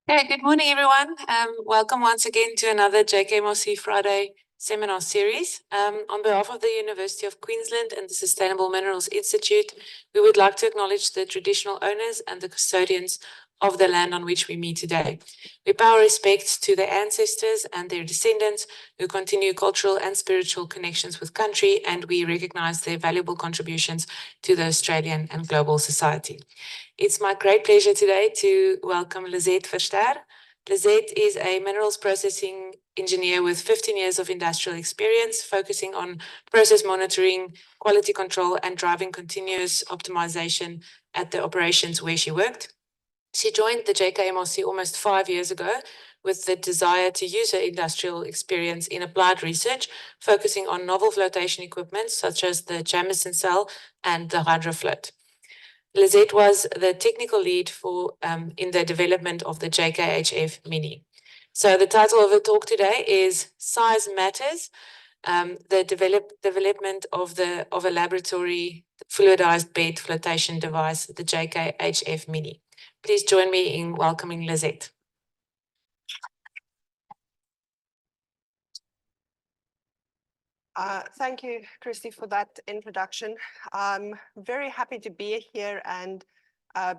Hey, good morning, everyone. Welcome once again to another JKMRC Friday Seminar series. On behalf of the University of Queensland and the Sustainable Minerals Institute, we would like to acknowledge the traditional owners and the custodians of the land on which we meet today. We pay our respects to their ancestors and their descendants who continue cultural and spiritual connections with country, and we recognize their valuable contributions to the Australian and global society. It's my great pleasure today to welcome Lizette Verster. Lizette is a minerals processing engineer with 15 years of industrial experience, focusing on process monitoring, quality control, and driving continuous optimization at the operations where she worked. She joined the JKMRC almost 5 years ago with the desire to use her industrial experience in applied research, focusing on novel flotation equipment such as the Jamison cell and the HydroFloat. Lizette was the technical lead in the development of the JKHFmini. So the title of the talk today is Size Matters, the development of a laboratory fluidized bed flotation device, the JKHFmini. Please join me in welcoming Lizette. Thank you, Kristy, for that introduction. I'm very happy to be here and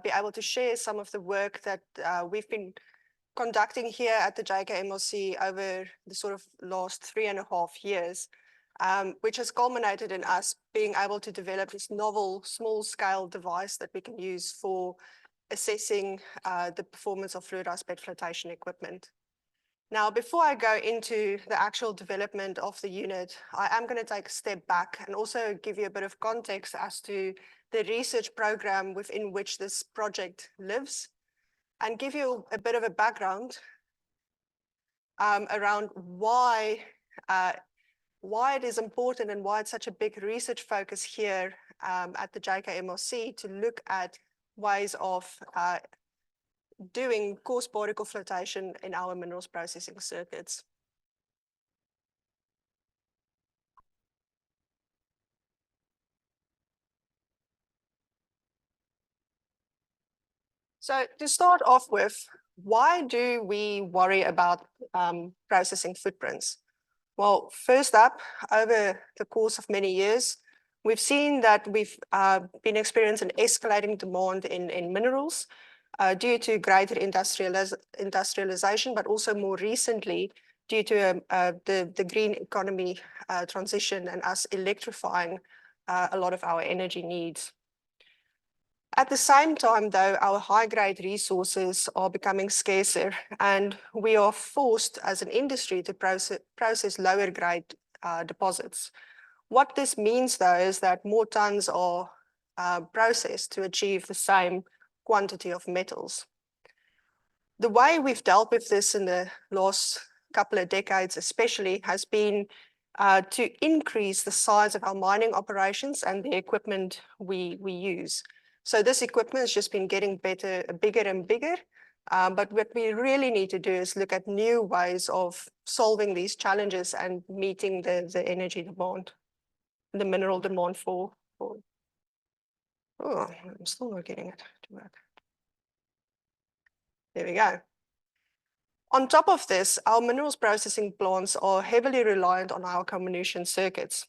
be able to share some of the work that we've been conducting here at the JKMRC over the sort of last 3.5 years, which has culminated in us being able to develop this novel small-scale device that we can use for assessing the performance of fluidized bed flotation equipment. Now, before I go into the actual development of the unit, I am going to take a step back and also give you a bit of context as to the research program within which this project lives, and give you a bit of a background around why it is important and why it's such a big research focus here at the JKMRC to look at ways of doing coarse particle flotation in our minerals processing circuits. So to start off with, why do we worry about processing footprints? Well, first up, over the course of many years, we've seen that we've been experiencing escalating demand in minerals due to greater industrialization, but also more recently due to the green economy transition and us electrifying a lot of our energy needs. At the same time, though, our high-grade resources are becoming scarcer, and we are forced as an industry to process lower-grade deposits. What this means, though, is that more tons are processed to achieve the same quantity of metals. The way we've dealt with this in the last couple of decades especially has been to increase the size of our mining operations and the equipment we use. So this equipment has just been getting bigger and bigger, but what we really need to do is look at new ways of solving these challenges and meeting the energy demand, the mineral demand for. Oh, I'm still not getting it to work. There we go. On top of this, our minerals processing plants are heavily reliant on our comminution circuits.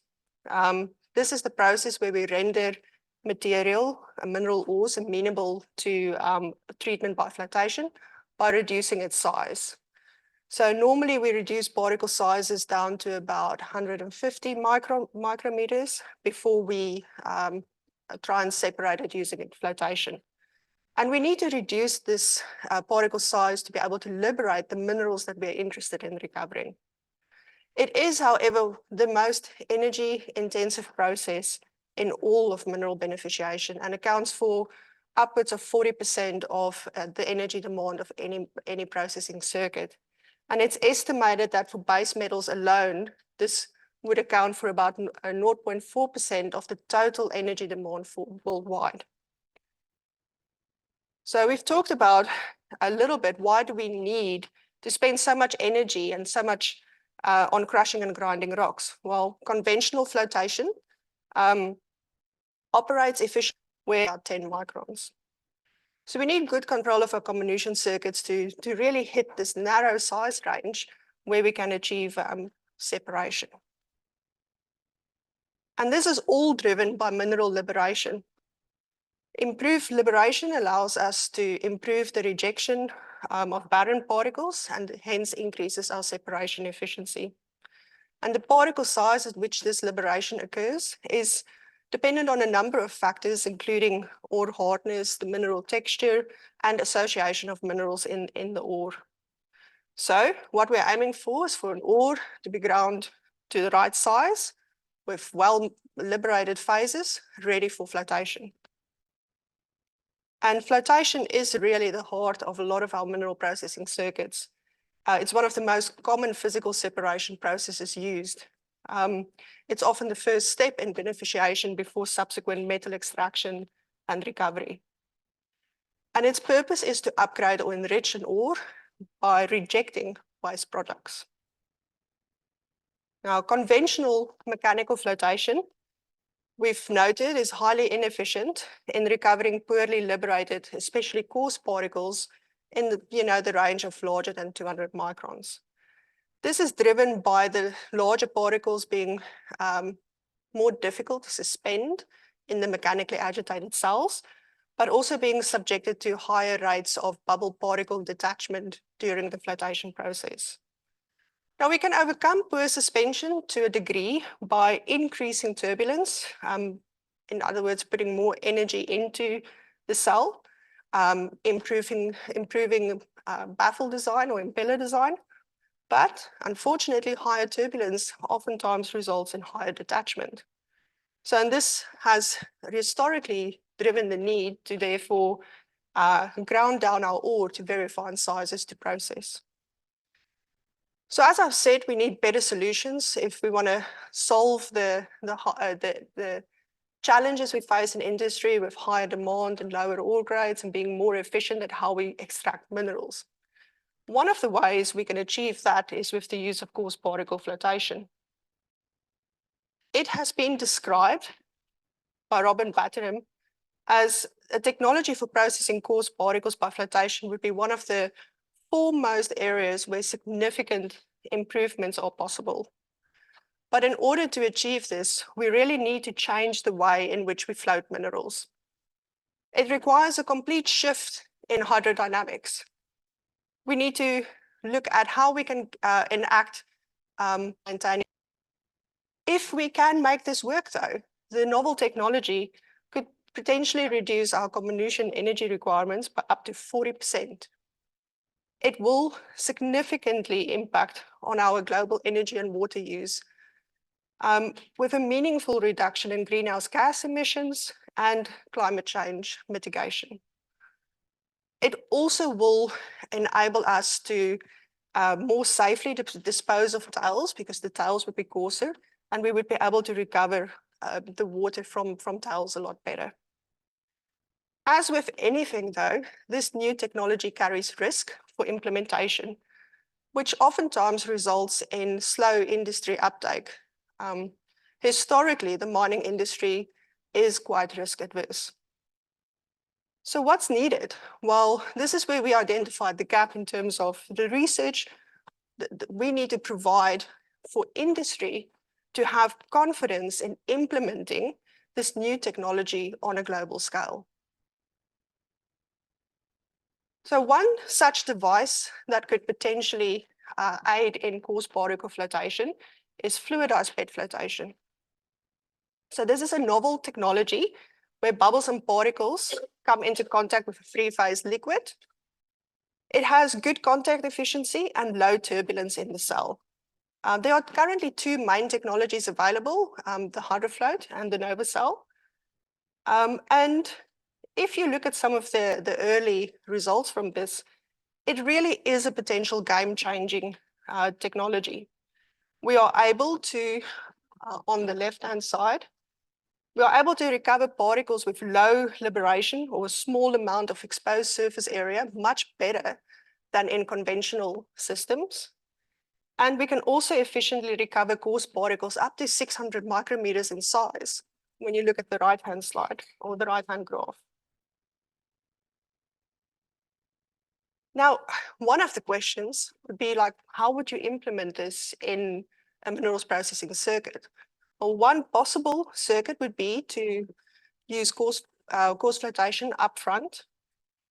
This is the process where we render material, mineral ores, amenable to treatment by flotation by reducing its size. So normally we reduce particle sizes down to about 150 micrometers before we try and separate it using flotation. And we need to reduce this particle size to be able to liberate the minerals that we're interested in recovering. It is, however, the most energy-intensive process in all of mineral beneficiation and accounts for upwards of 40% of the energy demand of any processing circuit. And it's estimated that for base metals alone, this would account for about 0.4% of the total energy demand worldwide. So we've talked about a little bit, why do we need to spend so much energy and so much on crushing and grinding rocks? Well, conventional flotation operates efficiently at 10 microns. So we need good control of our comminution circuits to really hit this narrow size range where we can achieve separation. And this is all driven by mineral liberation. Improved liberation allows us to improve the rejection of barren particles and hence increases our separation efficiency. And the particle size at which this liberation occurs is dependent on a number of factors, including ore hardness, the mineral texture, and association of minerals in the ore. So what we're aiming for is for an ore to be ground to the right size with well-liberated phases ready for flotation. And flotation is really the heart of a lot of our mineral processing circuits. It's one of the most common physical separation processes used. It's often the first step in beneficiation before subsequent metal extraction and recovery. And its purpose is to upgrade or enrich an ore by rejecting waste products. Now, conventional mechanical flotation, we've noted, is highly inefficient in recovering poorly liberated, especially coarse particles in the range of larger than 200 microns. This is driven by the larger particles being more difficult to suspend in the mechanically agitated cells, but also being subjected to higher rates of bubble particle detachment during the flotation process. Now, we can overcome poor suspension to a degree by increasing turbulence, in other words, putting more energy into the cell, improving baffle design or impeller design. But unfortunately, higher turbulence oftentimes results in higher detachment. So, and this has historically driven the need to therefore ground down our ore to very fine sizes to process. So as I've said, we need better solutions if we want to solve the challenges we face in industry with higher demand and lower ore grades and being more efficient at how we extract minerals. One of the ways we can achieve that is with the use of coarse particle flotation. It has been described by Robin Batterham as a technology for processing coarse particles by flotation would be one of the foremost areas where significant improvements are possible. But in order to achieve this, we really need to change the way in which we float minerals. It requires a complete shift in hydrodynamics. We need to look at how we can enact maintaining. If we can make this work, though, the novel technology could potentially reduce our comminution energy requirements by up to 40%. It will significantly impact on our global energy and water use, with a meaningful reduction in greenhouse gas emissions and climate change mitigation. It also will enable us to more safely dispose of tails because the tails would be coarser and we would be able to recover the water from tails a lot better. As with anything though, this new technology carries risk for implementation, which oftentimes results in slow industry uptake. Historically, the mining industry is quite risk adverse. So what's needed? Well, this is where we identified the gap in terms of the research that we need to provide for industry to have confidence in implementing this new technology on a global scale. So one such device that could potentially aid in coarse particle flotation is fluidised bed flotation. So this is a novel technology where bubbles and particles come into contact with a free-phase liquid. It has good contact efficiency and low turbulence in the cell. There are currently two main technologies available, the HydroFloat and the NovaCell. And if you look at some of the early results from this, it really is a potential game-changing technology. We are able to, on the left-hand side, we are able to recover particles with low liberation or a small amount of exposed surface area much better than in conventional systems. And we can also efficiently recover coarse particles up to 600 micrometers in size when you look at the right-hand slide or the right-hand graph. Now, one of the questions would be like, how would you implement this in a minerals processing circuit? Well, one possible circuit would be to use coarse flotation upfront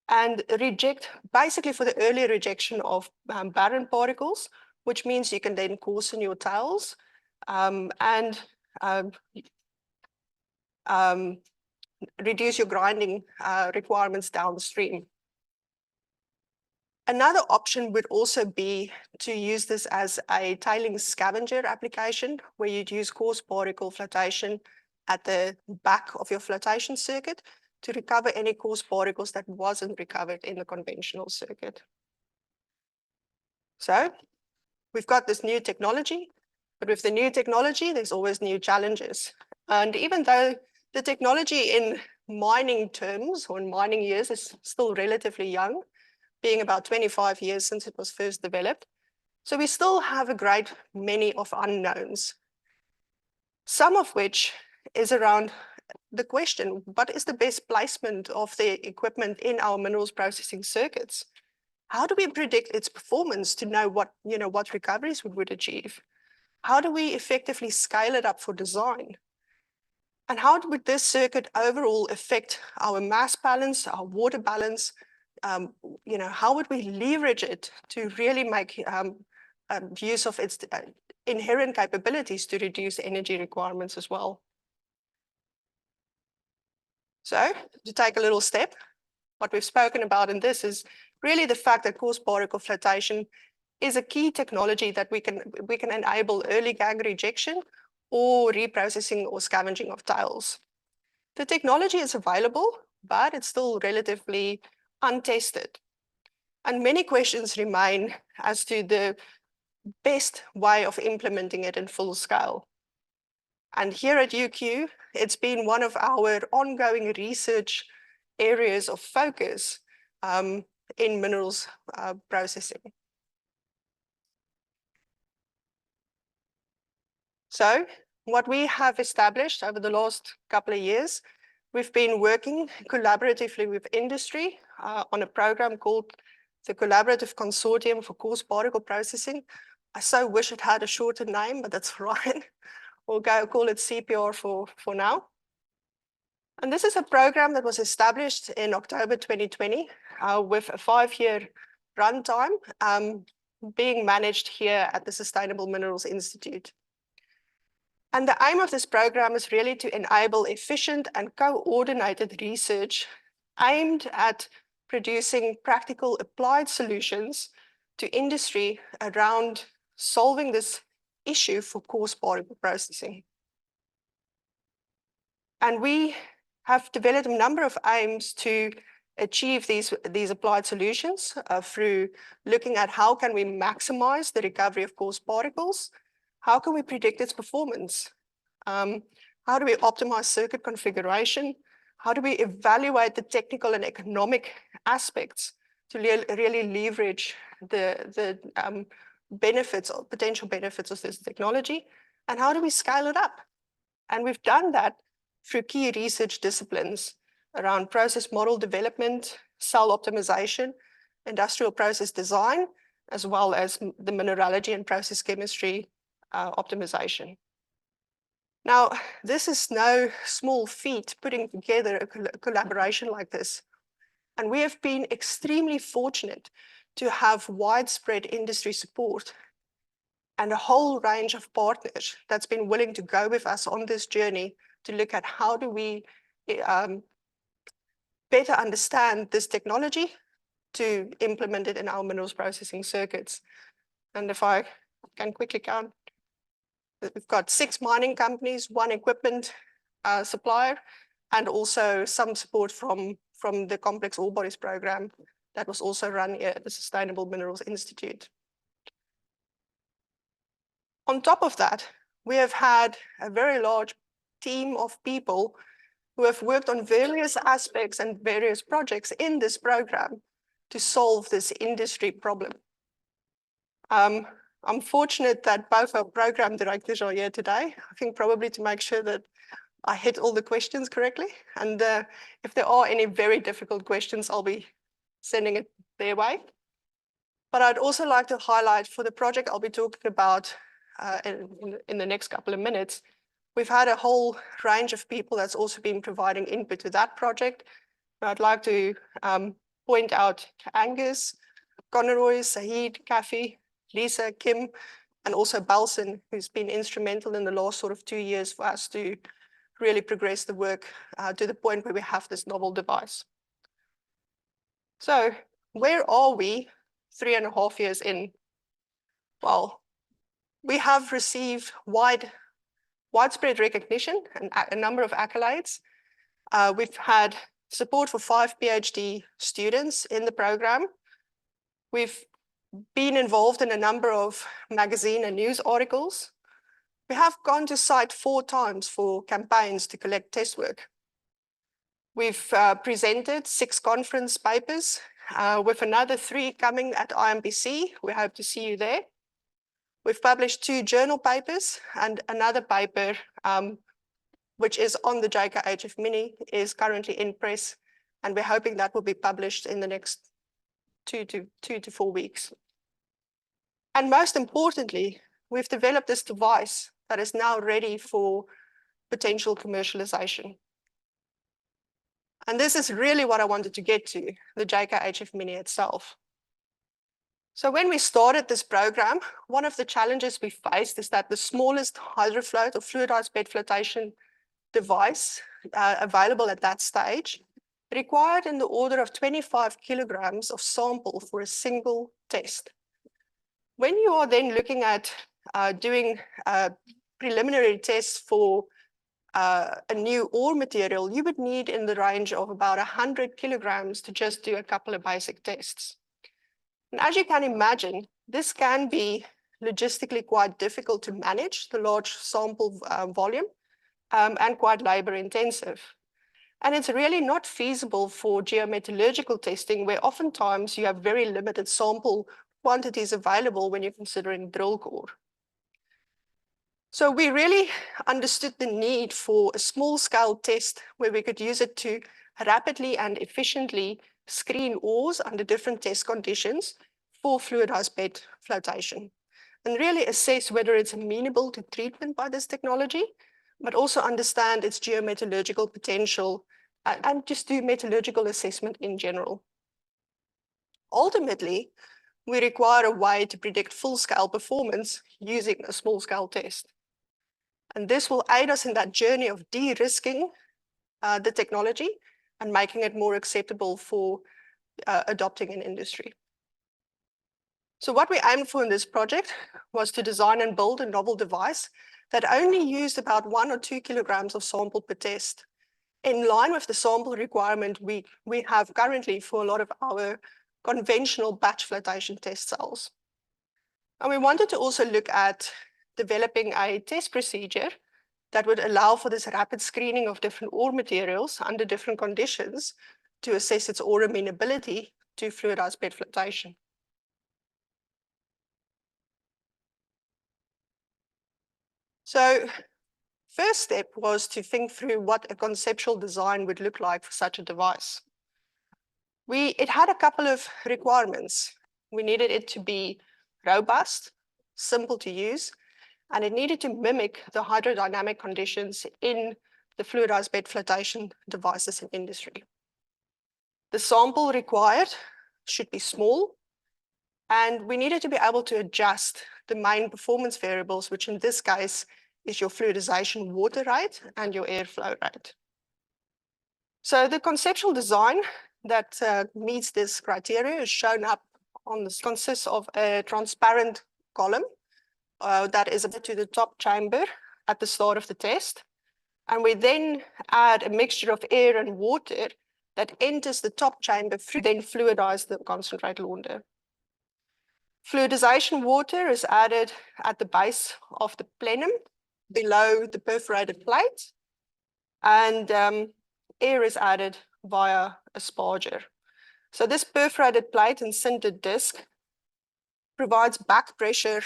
and reject, basically for the early rejection of barren particles, which means you can then coarsen your tails and reduce your grinding requirements downstream. Another option would also be to use this as a tailings scavenger application, where you'd use coarse particle flotation at the back of your flotation circuit to recover any coarse particles that wasn't recovered in the conventional circuit. So we've got this new technology, but with the new technology, there's always new challenges. And even though the technology in mining terms or in mining years is still relatively young, being about 25 years since it was first developed, so we still have a great many of unknowns, some of which is around the question, what is the best placement of the equipment in our minerals processing circuits? How do we predict its performance to know what recoveries we would achieve? How do we effectively scale it up for design? And how would this circuit overall affect our mass balance, our water balance? How would we leverage it to really make use of its inherent capabilities to reduce energy requirements as well? So to take a little step, what we've spoken about in this is really the fact that coarse particle flotation is a key technology that we can enable early gang rejection or reprocessing or scavenging of tails. The technology is available, but it's still relatively untested. And many questions remain as to the best way of implementing it in full scale. And here at UQ, it's been one of our ongoing research areas of focus in minerals processing. So what we have established over the last couple of years, we've been working collaboratively with industry on a program called the Collaborative Consortium for Coarse Particle Processing. I so wish it had a shorter name, but that's right. We'll call it CPR for now. And this is a program that was established in October 2020 with a 5-year runtime being managed here at the Sustainable Minerals Institute. And the aim of this program is really to enable efficient and coordinated research aimed at producing practical applied solutions to industry around solving this issue for coarse particle processing. And we have developed a number of aims to achieve these applied solutions through looking at how can we maximize the recovery of coarse particles. How can we predict its performance? How do we optimize circuit configuration? How do we evaluate the technical and economic aspects to really leverage the benefits or potential benefits of this technology? And how do we scale it up? And we've done that through key research disciplines around process model development, cell optimization, industrial process design, as well as the mineralogy and process chemistry optimization. Now, this is no small feat putting together a collaboration like this. And we have been extremely fortunate to have widespread industry support and a whole range of partners that's been willing to go with us on this journey to look at how do we better understand this technology to implement it in our minerals processing circuits. And if I can quickly count, we've got 6 mining companies, 1 equipment supplier, and also some support from the Complex Ore Bodies program that was also run here at the Sustainable Minerals Institute. On top of that, we have had a very large team of people who have worked on various aspects and various projects in this program to solve this industry problem. I'm fortunate that both our program directors are here today, I think probably to make sure that I hit all the questions correctly. And if there are any very difficult questions, I'll be sending it their way. But I'd also like to highlight for the project I'll be talking about in the next couple of minutes, we've had a whole range of people that's also been providing input to that project. I'd like to point out Angus, Conroy, Saeed, Kathy, Lisa, Kim, and also Balson, who's been instrumental in the last sort of 2 years for us to really progress the work to the point where we have this novel device. So where are we 3.5 years in? Well, we have received widespread recognition and a number of accolades. We've had support for 5 PhD students in the program. We've been involved in a number of magazine and news articles. We have gone to site 4 times for campaigns to collect test work. We've presented 6 conference papers with another 3 coming at IMBC. We hope to see you there. We've published 2 journal papers, and another paper, which is on the JKHFmini, is currently in press, and we're hoping that will be published in the next 2 to 4 weeks. And most importantly, we've developed this device that is now ready for potential commercialization. And this is really what I wanted to get to, the JKHFmini itself. So when we started this program, one of the challenges we faced is that the smallest hydrofloat or fluidized bed flotation device available at that stage required in the order of 25 kilograms of sample for a single test. When you are then looking at doing preliminary tests for a new ore material, you would need in the range of about 100 kilograms to just do a couple of basic tests. And as you can imagine, this can be logistically quite difficult to manage, the large sample volume, and quite labor intensive. And it's really not feasible for geometallurgical testing, where oftentimes you have very limited sample quantities available when you're considering drill core. So we really understood the need for a small-scale test where we could use it to rapidly and efficiently screen ores under different test conditions for fluidized bed flotation, and really assess whether it's amenable to treatment by this technology, but also understand its geometallurgical potential and just do metallurgical assessment in general. Ultimately, we require a way to predict full-scale performance using a small-scale test. And this will aid us in that journey of de-risking the technology and making it more acceptable for adopting in industry. So what we aimed for in this project was to design and build a novel device that only used about 1 or 2 kilograms of sample per test, in line with the sample requirement we have currently for a lot of our conventional batch flotation test cells. And we wanted to also look at developing a test procedure that would allow for this rapid screening of different ore materials under different conditions to assess its ore amenability to fluidized bed flotation. So first step was to think through what a conceptual design would look like for such a device. It had a couple of requirements. We needed it to be robust, simple to use, and it needed to mimic the hydrodynamic conditions in the fluidized bed flotation devices in industry. The sample required should be small, and we needed to be able to adjust the main performance variables, which in this case is your fluidization water rate and your airflow rate. So the conceptual design that meets this criteria is shown up on this. Consists of a transparent column that is to the top chamber at the start of the test. And we then add a mixture of air and water that enters the top chamber through, then fluidize the concentrate launder. Fluidization water is added at the base of the plenum below the perforated plate, and air is added via a sparger. So this perforated plate and sintered disc provides back pressure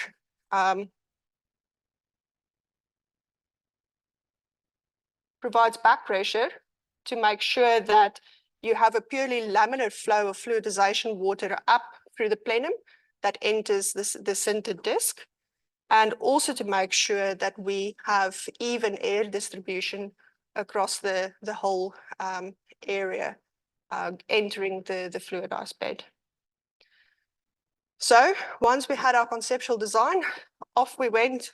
to make sure that you have a purely laminar flow of fluidization water up through the plenum that enters the sintered disc, and also to make sure that we have even air distribution across the whole area entering the fluidized bed. So once we had our conceptual design, off we went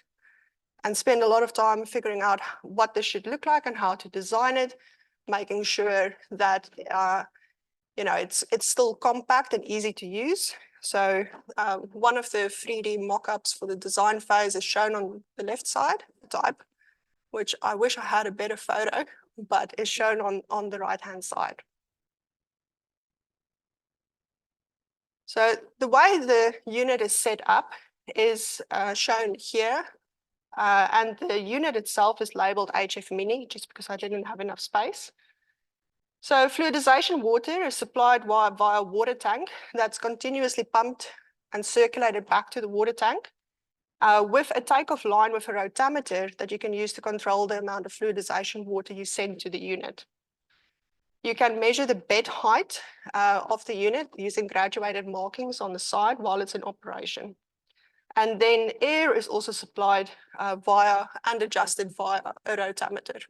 and spent a lot of time figuring out what this should look like and how to design it, making sure that it's still compact and easy to use. So one of the 3D mock-ups for the design phase is shown on the left side, type, which I wish I had a better photo, but is shown on the right-hand side. So the way the unit is set up is shown here. And the unit itself is labeled HFmini, just because I didn't have enough space. So fluidization water is supplied via a water tank that's continuously pumped and circulated back to the water tank with a takeoff line with a rotameter that you can use to control the amount of fluidization water you send to the unit. You can measure the bed height of the unit using graduated markings on the side while it's in operation. And then air is also supplied and adjusted via a rotameter.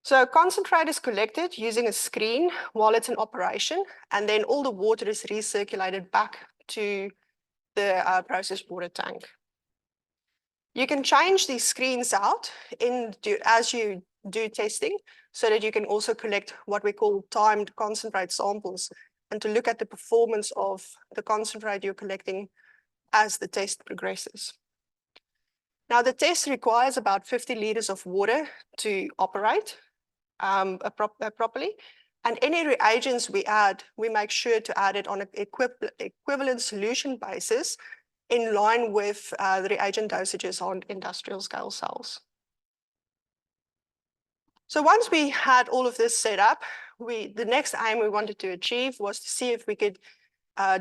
So concentrate is collected using a screen while it's in operation, and then all the water is recirculated back to the processed water tank. You can change these screens out as you do testing, so that you can also collect what we call timed concentrate samples, and to look at the performance of the concentrate you're collecting as the test progresses. Now, the test requires about 50 liters of water to operate properly. And any reagents we add, we make sure to add it on an equivalent solution basis in line with the reagent dosages on industrial scale cells. So once we had all of this set up, the next aim we wanted to achieve was to see if we could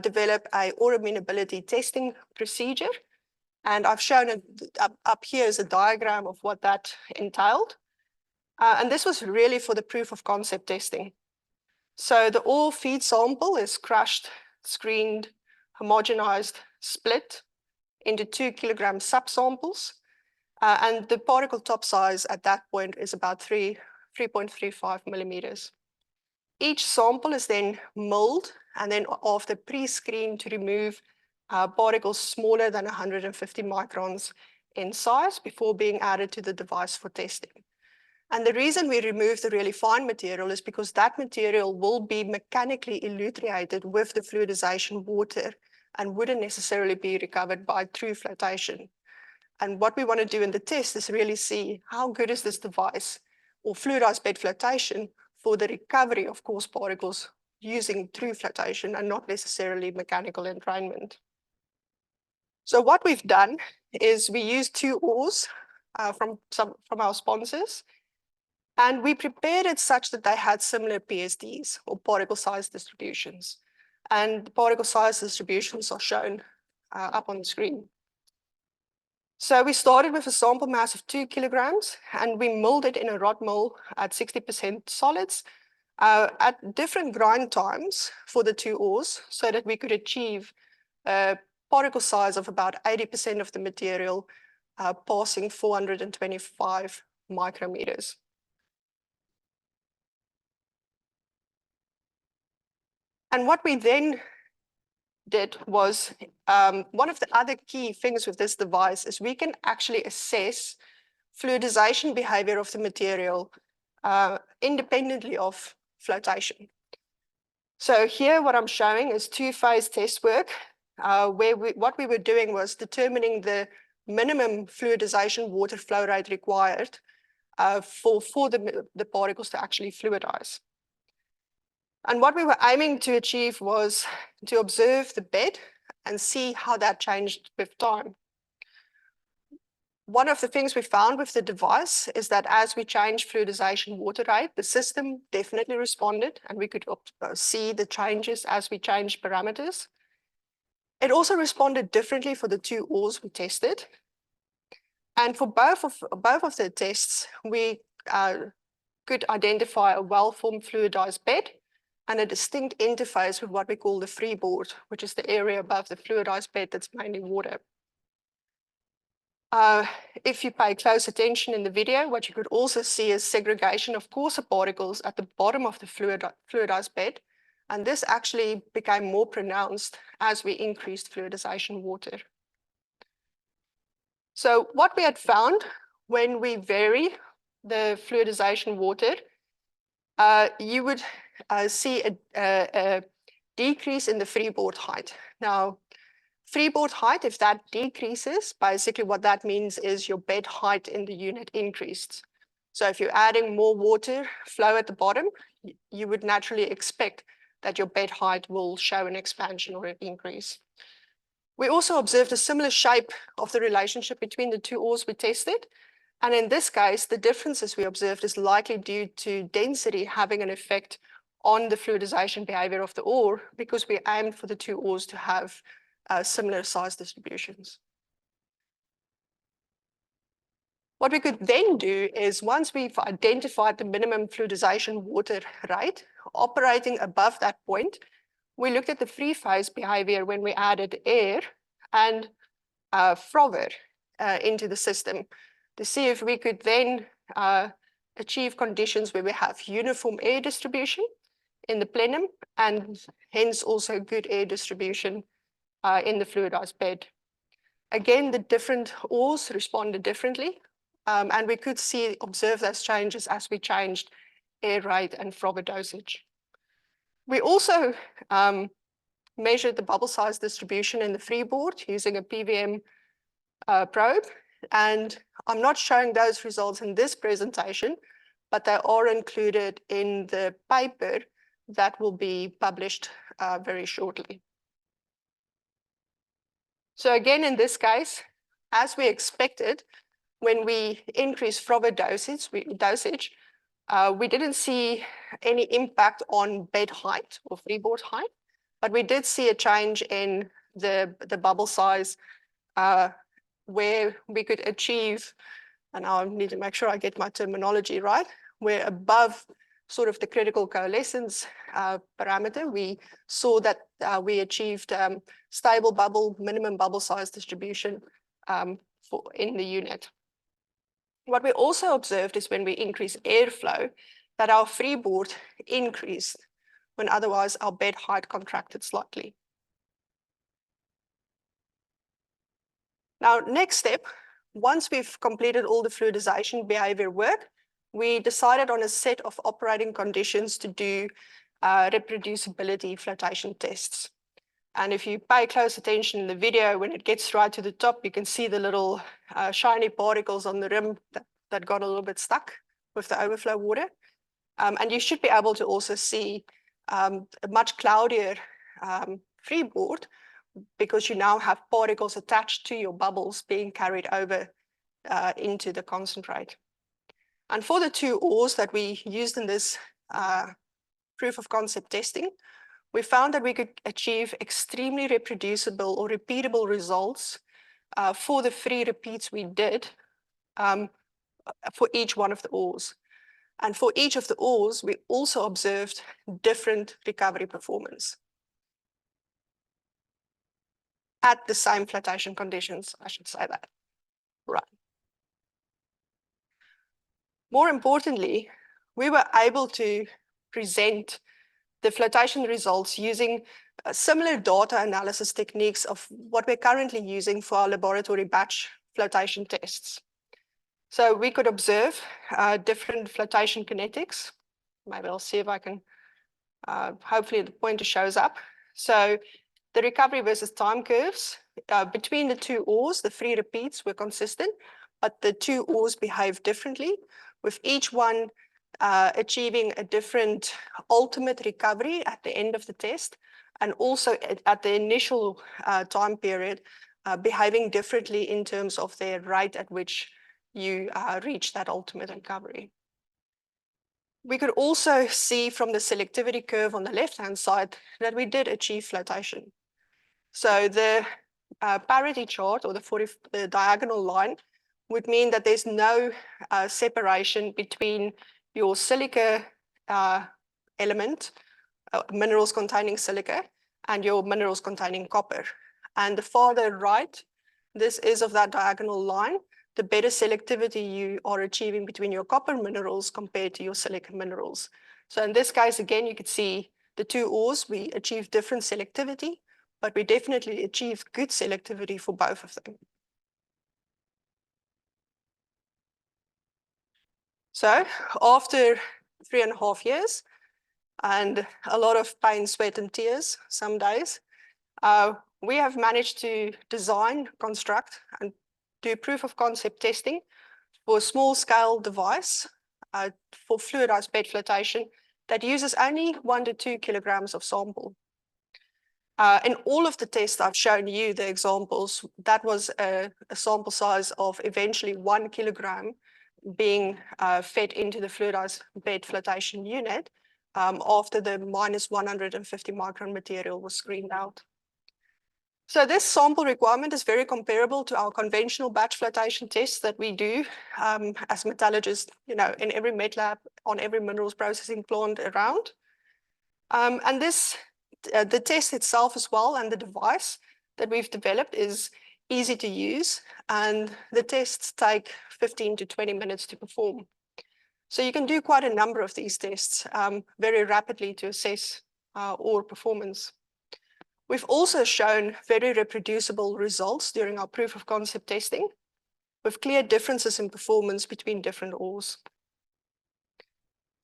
develop a amenability testing procedure. And I've shown it up here as a diagram of what that entailed. And this was really for the proof of concept testing. So the ore feed sample is crushed, screened, homogenized, split into 2 kilogram subsamples. And the particle top size at that point is about 3.35 millimeters. Each sample is then milled and then after pre-screened to remove particles smaller than 150 microns in size before being added to the device for testing. And the reason we remove the really fine material is because that material will be mechanically elutriated with the fluidization water and wouldn't necessarily be recovered by true flotation. And what we want to do in the test is really see how good is this device or fluidized bed flotation for the recovery of coarse particles using true flotation and not necessarily mechanical entrainment. So what we've done is we used 2 ores from our sponsors, and we prepared it such that they had similar PSDs or particle size distributions. And the particle size distributions are shown up on the screen. So we started with a sample mass of 2 kilograms, and we milled it in a rod mill at 60% solids at different grind times for the 2 ores so that we could achieve a particle size of about 80% of the material passing 425 micrometers. And what we then did was, one of the other key things with this device is we can actually assess fluidization behavior of the material independently of flotation. So here what I'm showing is 2-phase test work, where what we were doing was determining the minimum fluidization water flow rate required for the particles to actually fluidize. And what we were aiming to achieve was to observe the bed and see how that changed with time. One of the things we found with the device is that as we changed fluidization water rate, the system definitely responded, and we could see the changes as we changed parameters. It also responded differently for the 2 ores we tested. And for both of the tests, we could identify a well-formed fluidized bed and a distinct interface with what we call the freeboard, which is the area above the fluidized bed that's mainly water. If you pay close attention in the video, what you could also see is segregation of coarser particles at the bottom of the fluidized bed. And this actually became more pronounced as we increased fluidization water. So what we had found when we vary the fluidization water, you would see a decrease in the freeboard height. Now, freeboard height, if that decreases, basically what that means is your bed height in the unit increased. So if you're adding more water flow at the bottom, you would naturally expect that your bed height will show an expansion or an increase. We also observed a similar shape of the relationship between the two ores we tested. And in this case, the differences we observed is likely due to density having an effect on the fluidization behavior of the ore, because we aimed for the two ores to have similar size distributions. What we could then do is, once we've identified the minimum fluidization water rate, operating above that point, we looked at the free phase behavior when we added air and frother into the system to see if we could then achieve conditions where we have uniform air distribution in the plenum and hence also good air distribution in the fluidized bed. Again, the different ores responded differently, and we could observe those changes as we changed air rate and frother dosage. We also measured the bubble size distribution in the freeboard using a PVM probe, and I'm not showing those results in this presentation, but they are included in the paper that will be published very shortly. So again, in this case, as we expected, when we increased frother dosage, we didn't see any impact on bed height or freeboard height, but we did see a change in the bubble size where we could achieve, and now I need to make sure I get my terminology right, where above sort of the critical coalescence parameter, we saw that we achieved stable minimum bubble size distribution in the unit. What we also observed is when we increase airflow, that our freeboard increased when otherwise our bed height contracted slightly. Now, next step, once we've completed all the fluidization behavior work, we decided on a set of operating conditions to do reproducibility flotation tests. And if you pay close attention in the video, when it gets right to the top, you can see the little shiny particles on the rim that got a little bit stuck with the overflow water. And you should be able to also see a much cloudier freeboard, because you now have particles attached to your bubbles being carried over into the concentrate. And for the two ores that we used in this proof of concept testing, we found that we could achieve extremely reproducible or repeatable results for the 3 repeats we did for each one of the ores. And for each of the ores, we also observed different recovery performance at the same flotation conditions, I should say that. Right. More importantly, we were able to present the flotation results using similar data analysis techniques of what we're currently using for our laboratory batch flotation tests. So we could observe different flotation kinetics. Maybe I'll see if I can, hopefully the pointer shows up. So the recovery versus time curves between the two ores, the 3 repeats were consistent, but the two ores behaved differently, with each one achieving a different ultimate recovery at the end of the test, and also at the initial time period, behaving differently in terms of their rate at which you reach that ultimate recovery. We could also see from the selectivity curve on the left-hand side that we did achieve flotation. So the parity chart, or the diagonal line, would mean that there's no separation between your silica element minerals containing silica and your minerals containing copper. And the farther right, this is of that diagonal line, the better selectivity you are achieving between your copper minerals compared to your silica minerals. So in this case, again, you could see the two ores, we achieve different selectivity, but we definitely achieve good selectivity for both of them. So after 3.5 years and a lot of pain, sweat, and tears some days, we have managed to design, construct, and do proof of concept testing for a small scale device for fluidized bed flotation that uses only 1 to 2 kilograms of sample. In all of the tests I've shown you, the examples, that was a sample size of eventually 1 kilogram being fed into the fluidized bed flotation unit after the minus 150 micron material was screened out. So this sample requirement is very comparable to our conventional batch flotation tests that we do as metallurgists, in every met lab, on every minerals processing plant around. And this, the test itself as well, and the device that we've developed is easy to use, and the tests take 15 to 20 minutes to perform. So you can do quite a number of these tests very rapidly to assess ore performance. We've also shown very reproducible results during our proof of concept testing with clear differences in performance between different ores.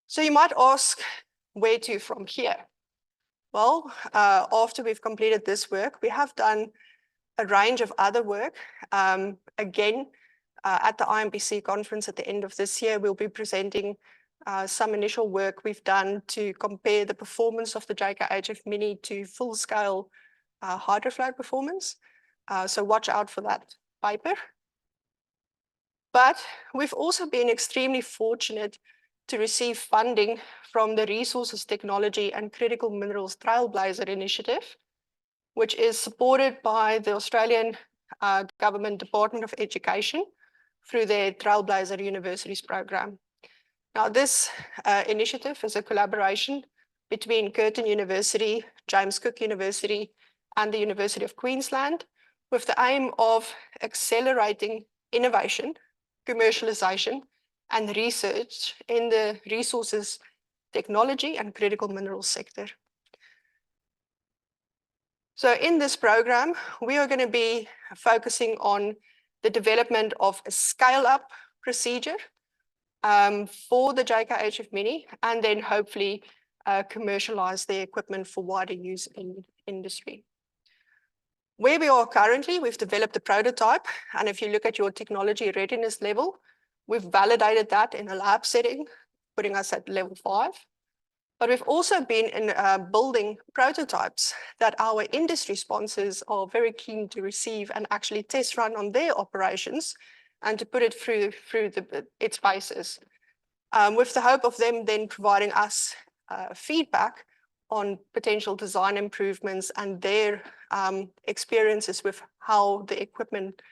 So you might ask, where to from here? Well, after we've completed this work, we have done a range of other work. Again, at the IMPC conference at the end of this year, we'll be presenting some initial work we've done to compare the performance of the JKHFmini to full-scale hydroflow performance. So watch out for that paper. But we've also been extremely fortunate to receive funding from the Resources Technology and Critical Minerals Trailblazer Initiative, which is supported by the Australian Government Department of Education through their Trailblazer Universities program. Now, this initiative is a collaboration between Curtin University, James Cook University, and the University of Queensland, with the aim of accelerating innovation, commercialization, and research in the resources technology and critical minerals sector. So in this program, we are going to be focusing on the development of a scale-up procedure for the JKHFmini, and then hopefully commercialize the equipment for wider use in industry. Where we are currently, we've developed a prototype, and if you look at your technology readiness level, we've validated that in a lab setting, putting us at level 5. But we've also been in building prototypes that our industry sponsors are very keen to receive and actually test run on their operations and to put it through its paces, with the hope of them then providing us feedback on potential design improvements and their experiences with how the equipment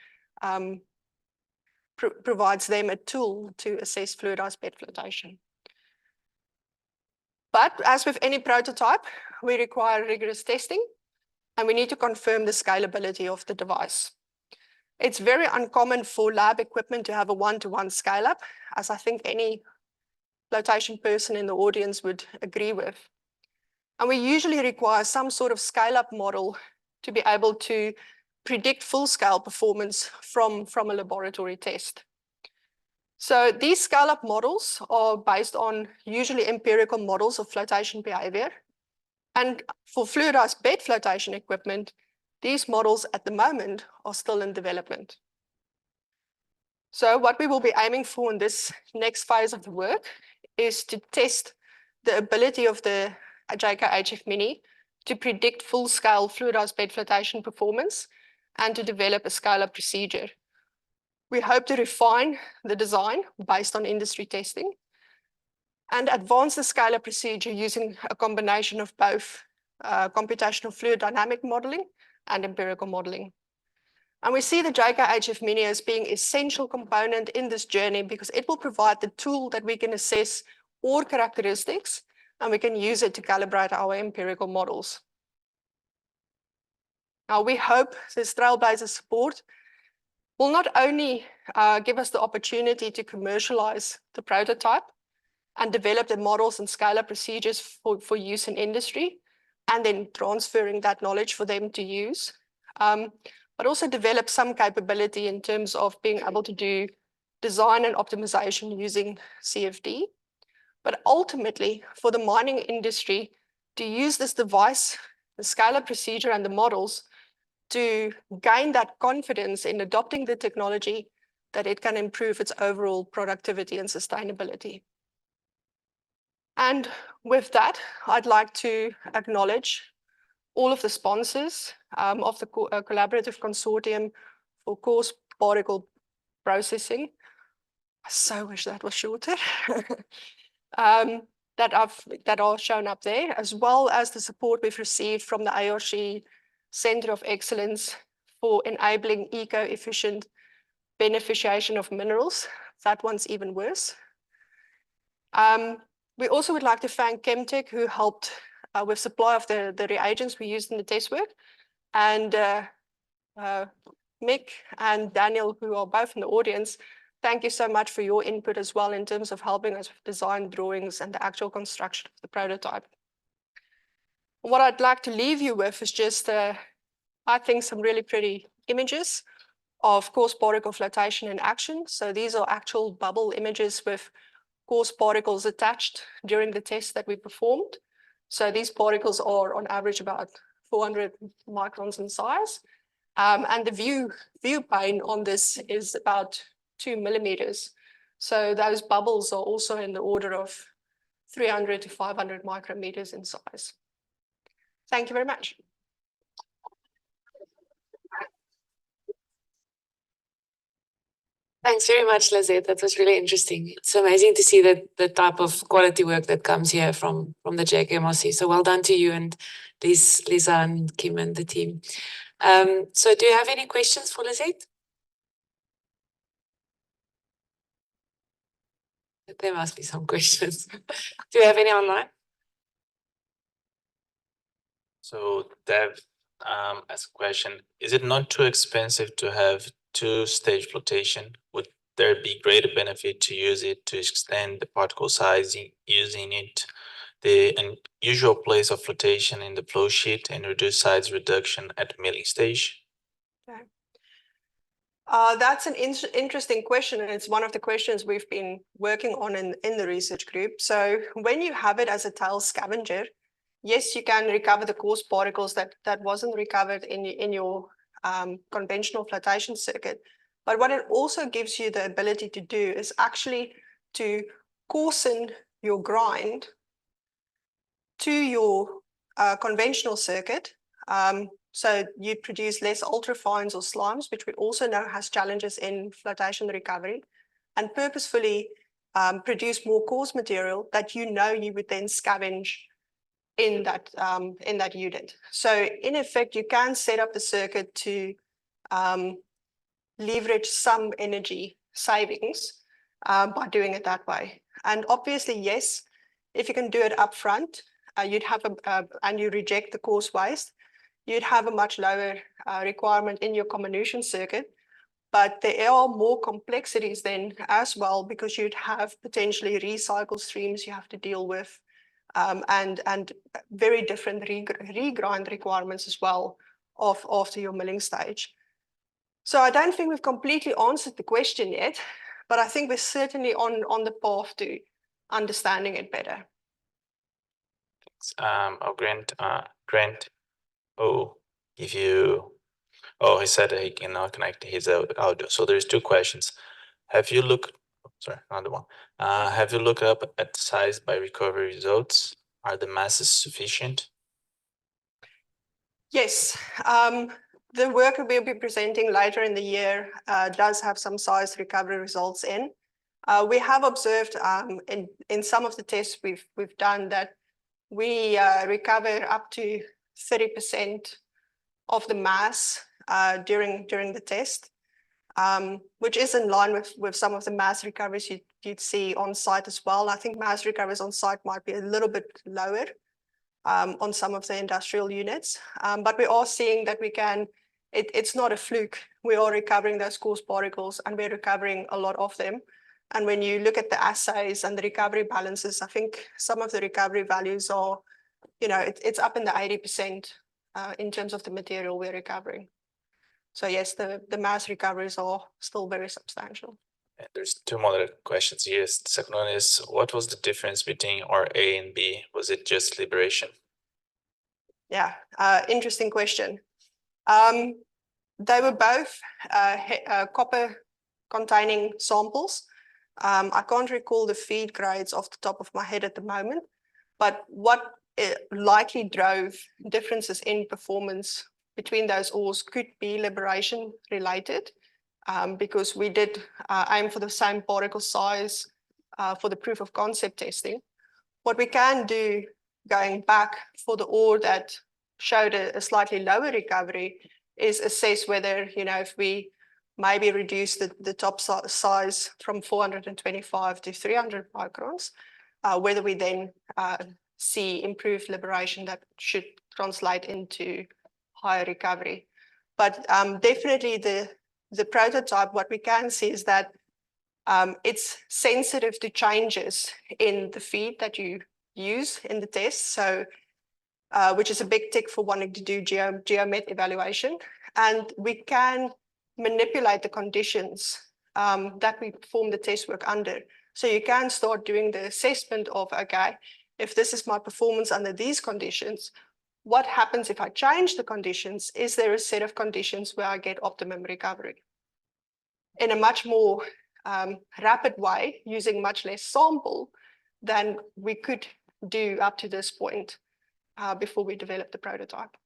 provides them a tool to assess fluidized bed flotation. But as with any prototype, we require rigorous testing, and we need to confirm the scalability of the device. It's very uncommon for lab equipment to have a one-to-one scale-up, as I think any flotation person in the audience would agree with. And we usually require some sort of scale-up model to be able to predict full-scale performance from a laboratory test. So these scale-up models are based on usually empirical models of flotation behavior. And for fluidized bed flotation equipment, these models at the moment are still in development. So what we will be aiming for in this next phase of the work is to test the ability of the JKHFmini to predict full-scale fluidized bed flotation performance and to develop a scale-up procedure. We hope to refine the design based on industry testing and advance the scale-up procedure using a combination of both computational fluid dynamic modeling and empirical modeling. And we see the JKHFmini as being an essential component in this journey because it will provide the tool that we can assess ore characteristics and we can use it to calibrate our empirical models. Now, we hope this Trailblazer support will not only give us the opportunity to commercialize the prototype and develop the models and scale-up procedures for use in industry, and then transferring that knowledge for them to use, but also develop some capability in terms of being able to do design and optimization using CFD. But ultimately, for the mining industry, to use this device, the scale-up procedure and the models to gain that confidence in adopting the technology that it can improve its overall productivity and sustainability. And with that, I'd like to acknowledge all of the sponsors of the collaborative consortium for coarse particle processing. I so wish that was shorter. That are shown up there, as well as the support we've received from the ARC Center of Excellence for enabling eco-efficient beneficiation of minerals. That one's even worse. We also would like to thank Chemtech, who helped with supply of the reagents we used in the test work, and Mick and Daniel, who are both in the audience. Thank you so much for your input as well in terms of helping us with design drawings and the actual construction of the prototype. What I'd like to leave you with is just, I think, some really pretty images of coarse particle flotation in action. So these are actual bubble images with coarse particles attached during the test that we performed. So these particles are on average about 400 microns in size. And the view plane on this is about 2 millimeters. So those bubbles are also in the order of 300 to 500 micrometers in size. Thank you very much. Thanks very much, Lizette. That was really interesting. It's amazing to see the type of quality work that comes here from the JKMRC. So well done to you and Lisa and Kim and the team. So do you have any questions for Lizette? There must be some questions. Do you have any online? So Dev asked a question, is it not too expensive to have two-stage flotation? Would there be greater benefit to use it to extend the particle size using it, the unusual place of flotation in the flow sheet, and reduce size reduction at the milling stage? Okay. That's an interesting question, and it's one of the questions we've been working on in the research group. So when you have it as a tail scavenger, yes, you can recover the coarse particles that wasn't recovered in your conventional flotation circuit. But what it also gives you the ability to do is actually to coarsen your grind to your conventional circuit. So you produce less ultrafines or slimes, which we also know has challenges in flotation recovery, and purposefully produce more coarse material that you would then scavenge in that unit. So in effect, you can set up the circuit to leverage some energy savings by doing it that way. And obviously, yes, if you can do it up front, you'd have and you reject the coarse waste, you'd have a much lower requirement in your comminution circuit. But there are more complexities then as well, because you'd have potentially recycle streams you have to deal with, and very different regrind requirements as well after your milling stage. So I don't think we've completely answered the question yet, but I think we're certainly on the path to understanding it better. Grant, he said he cannot connect his audio. So there's two questions. Have you looked up at size by recovery results? Are the masses sufficient? Yes, the work we'll be presenting later in the year does have some size recovery results in. We have observed in some of the tests we've done that we recover up to 30% of the mass during the test. which is in line with some of the mass recoveries you'd see on site as well. I think mass recoveries on site might be a little bit lower on some of the industrial units, but we are seeing that it's not a fluke. We are recovering those coarse particles, and we're recovering a lot of them. And when you look at the assays and the recovery balances, I think some of the recovery values are, it's up in the 80% in terms of the material we're recovering. So yes, the mass recoveries are still very substantial. And there's two more questions here. The second one is, what was the difference between RA and B? Was it just liberation? Yeah, interesting question. They were both copper-containing samples. I can't recall the feed grades off the top of my head at the moment, but what likely drove differences in performance between those ores could be liberation related, because we did aim for the same particle size for the proof of concept testing. What we can do going back for the ore that showed a slightly lower recovery is assess whether, if we maybe reduce the top size from 425 to 300 microns, whether we then see improved liberation that should translate into higher recovery. But definitely the prototype, what we can see is that it's sensitive to changes in the feed that you use in the test, so which is a big tick for wanting to do geomet evaluation. And we can manipulate the conditions that we perform the test work under. So you can start doing the assessment of, okay, if this is my performance under these conditions, what happens if I change the conditions? Is there a set of conditions where I get optimum recovery? In a much more rapid way, using much less sample than we could do up to this point before we develop the prototype.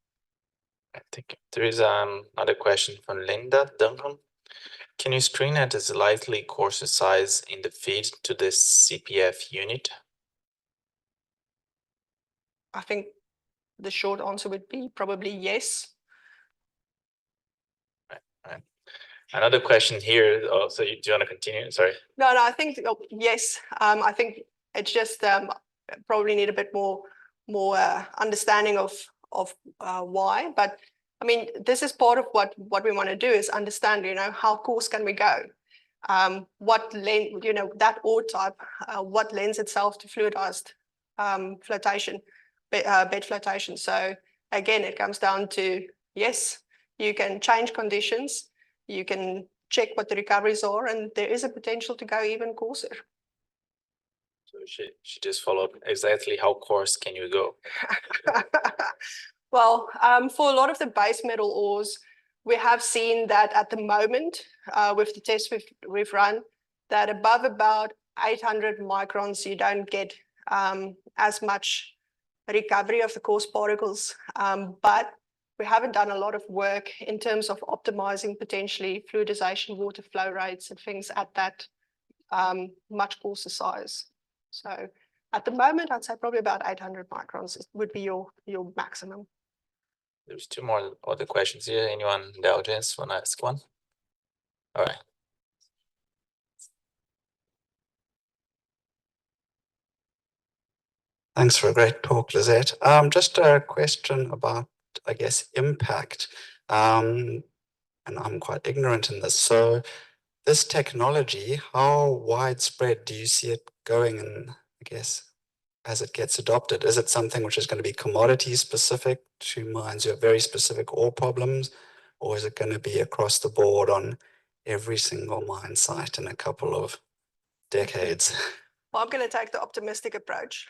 I think there is another question from Linda Dunham. Can you screen at a slightly coarser size in the feed to the CPF unit? I think the short answer would be probably yes. Right. Another question here. Oh, so do you want to continue? Sorry. No, I think yes. I think it's just probably need a bit more understanding of why. But I mean, this is part of what we want to do is understand, how coarse can we go? What length, that ore type, what lends itself to fluidized flotation, bed flotation. So again, it comes down to, yes, you can change conditions, you can check what the recoveries are, and there is a potential to go even coarser. So she just followed exactly how coarse can you go? Well, for a lot of the base metal ores, we have seen that at the moment, with the tests we've run, that above about 800 microns, you don't get as much recovery of the coarse particles. But we haven't done a lot of work in terms of optimizing potentially fluidization, water flow rates, and things at that much coarser size. So at the moment, I'd say probably about 800 microns would be your maximum. There's two more other questions here. Anyone in the audience want to ask one? All right. Thanks for a great talk, Lizette. Just a question about, I guess, impact. And I'm quite ignorant in this. So this technology, how widespread do you see it going in, I guess, as it gets adopted? Is it something which is going to be commodity specific to mines who have very specific ore problems, or is it going to be across the board on every single mine site in a couple of decades? Well, I'm going to take the optimistic approach.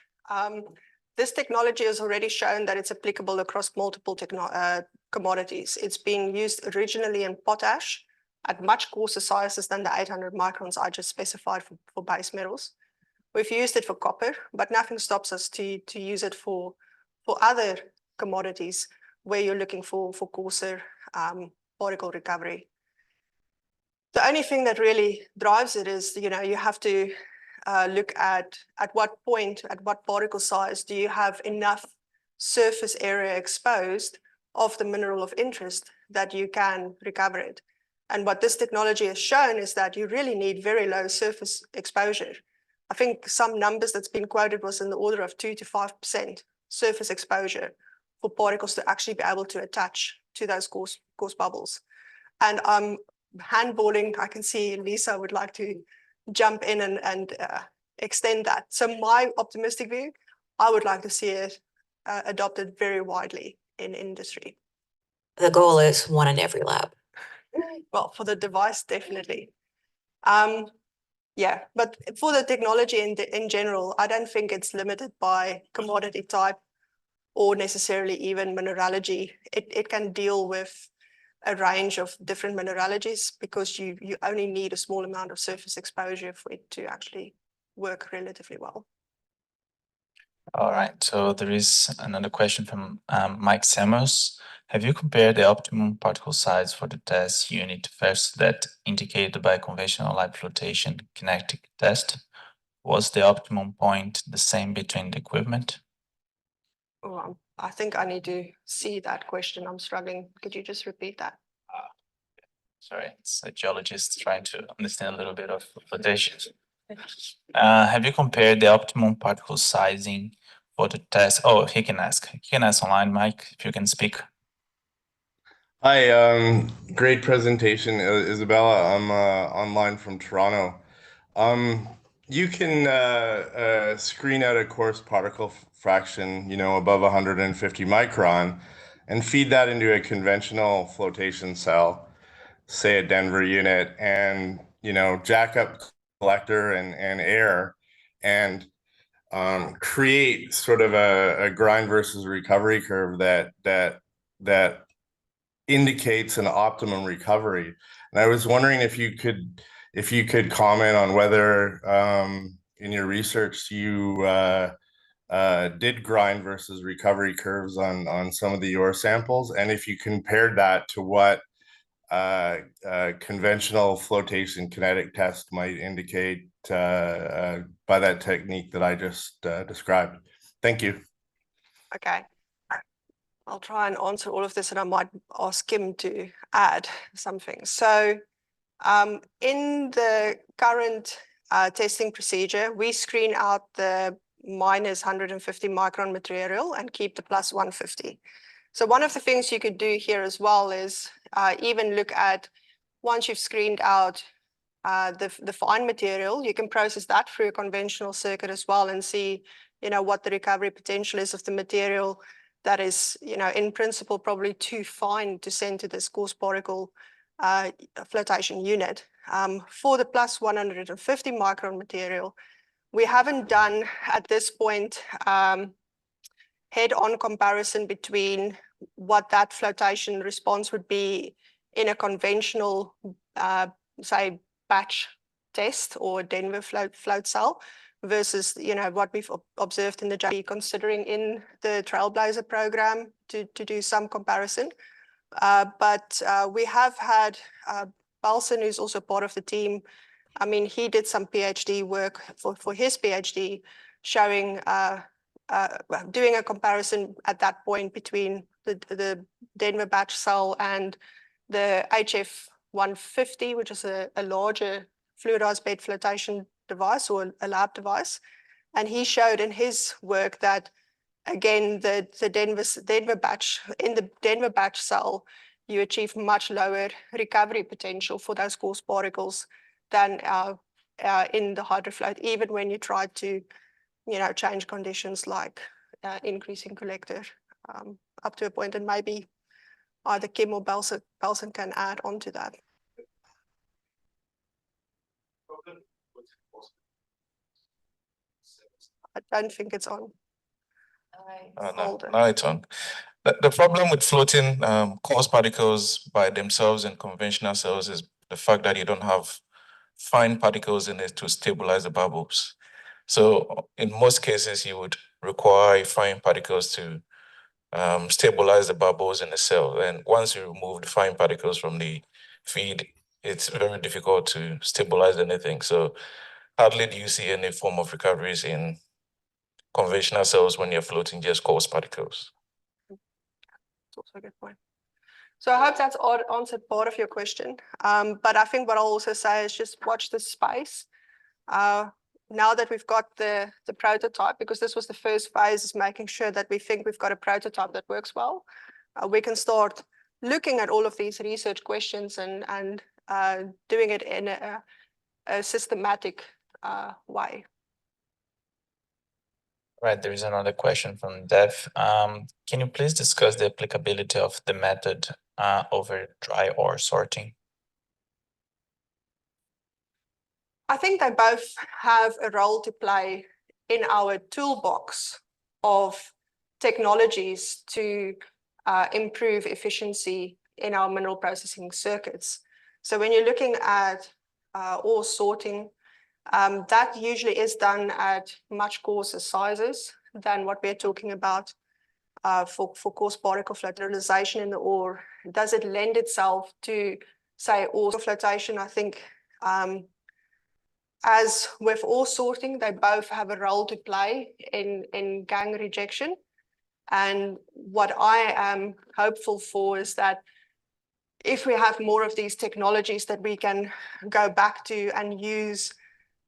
This technology has already shown that it's applicable across multiple commodities. It's being used originally in potash at much coarser sizes than the 800 microns I just specified for base metals. We've used it for copper, but nothing stops us to use it for other commodities where you're looking for coarser particle recovery. The only thing that really drives it is, you have to look at what point, at what particle size do you have enough surface area exposed of the mineral of interest that you can recover it. And what this technology has shown is that you really need very low surface exposure. I think some numbers that's been quoted was in the order of 2 to 5% surface exposure for particles to actually be able to attach to those coarse bubbles. And handballing, I can see Lisa would like to jump in and extend that. So my optimistic view, I would like to see it adopted very widely in industry. The goal is one in every lab. Well, for the device, definitely. Yeah, but for the technology in general, I don't think it's limited by commodity type or necessarily even mineralogy. It can deal with a range of different mineralogies because you only need a small amount of surface exposure for it to actually work relatively well. All right, so there is another question from Mike Samos. Have you compared the optimum particle size for the test unit versus that indicated by conventional light flotation kinetic test? Was the optimum point the same between the equipment? Oh, I think I need to see that question. I'm struggling. Could you just repeat that? Sorry, it's a geologist trying to understand a little bit of flotation. Have you compared the optimum particle sizing for the test? Oh, he can ask online, Mike, if you can speak. Hi, great presentation, Isabella. I'm online from Toronto. You can screen out a coarse particle fraction, above 150 micron, and feed that into a conventional flotation cell, say a Denver unit, and jack up collector and air, and create sort of a grind versus recovery curve that indicates an optimum recovery. And I was wondering if you could comment on whether in your research you did grind versus recovery curves on some of the ore samples, and if you compared that to what conventional flotation kinetic test might indicate by that technique that I just described. Thank you. Okay. I'll try and answer all of this, and I might ask Kim to add something. So in the current testing procedure, we screen out the minus 150 micron material and keep the plus 150. So one of the things you could do here as well is even look at, once you've screened out the fine material, you can process that through a conventional circuit as well and see, what the recovery potential is of the material that is, in principle, probably too fine to send to this coarse particle flotation unit. For the plus 150 micron material, we haven't done at this point head-on comparison between what that flotation response would be in a conventional, say, batch test or Denver float cell versus what we've observed in the JP, considering in the Trailblazer program to do some comparison. But we have had Balson, who's also part of the team. I mean, he did some PhD work for his PhD, showing doing a comparison at that point between the Denver batch cell and the HF150, which is a larger fluidized bed flotation device or a lab device. And he showed in his work that, again, the Denver batch, in the Denver batch cell, you achieve much lower recovery potential for those coarse particles than in the hydrofloat, even when you try to, change conditions like increasing collector up to a point. And maybe either Kim or Balson can add on to that. I don't think it's on. No, it's on. The problem with floating coarse particles by themselves in conventional cells is the fact that you don't have fine particles in it to stabilize the bubbles. So in most cases, you would require fine particles to stabilize the bubbles in the cell. And once you remove the fine particles from the feed, it's very difficult to stabilize anything. So hardly do you see any form of recoveries in conventional cells when you're floating just coarse particles. That's also a good point. So I hope that's answered part of your question. But I think what I'll also say is just watch the space. Now that we've got the prototype, because this was the first phase, is making sure that we think we've got a prototype that works well. We can start looking at all of these research questions and doing it in a systematic way. Right, there is another question from Dev. Can you please discuss the applicability of the method over dry ore sorting? I think they both have a role to play in our toolbox of technologies to improve efficiency in our mineral processing circuits. So when you're looking at ore sorting, that usually is done at much coarser sizes than what we're talking about for coarse particle flotation in the ore. Does it lend itself to, say, ore flotation? I think as with ore sorting, they both have a role to play in gang rejection. And what I am hopeful for is that if we have more of these technologies that we can go back to and use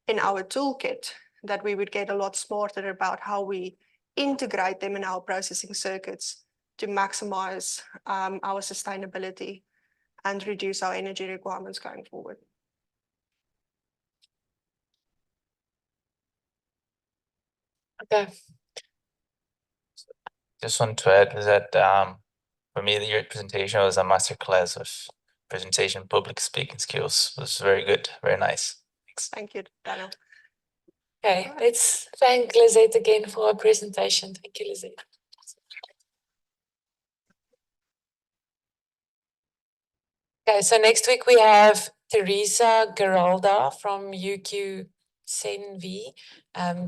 in our toolkit, that we would get a lot smarter about how we integrate them in our processing circuits to maximize our sustainability and reduce our energy requirements going forward. Okay. Just want to add that for me, your presentation was a masterclass of presentation, public speaking skills. It was very good, very nice. Thanks. Thank you, Daniel. Okay, let's thank Lizette again for her presentation. Thank you, Lizette. Okay, so next week we have Teresa Geralda from UQ-CENV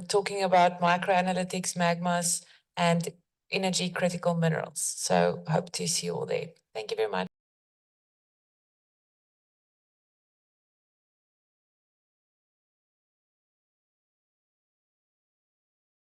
talking about microanalytics, magmas, and energy critical minerals. So hope to see you all there. Thank you very much.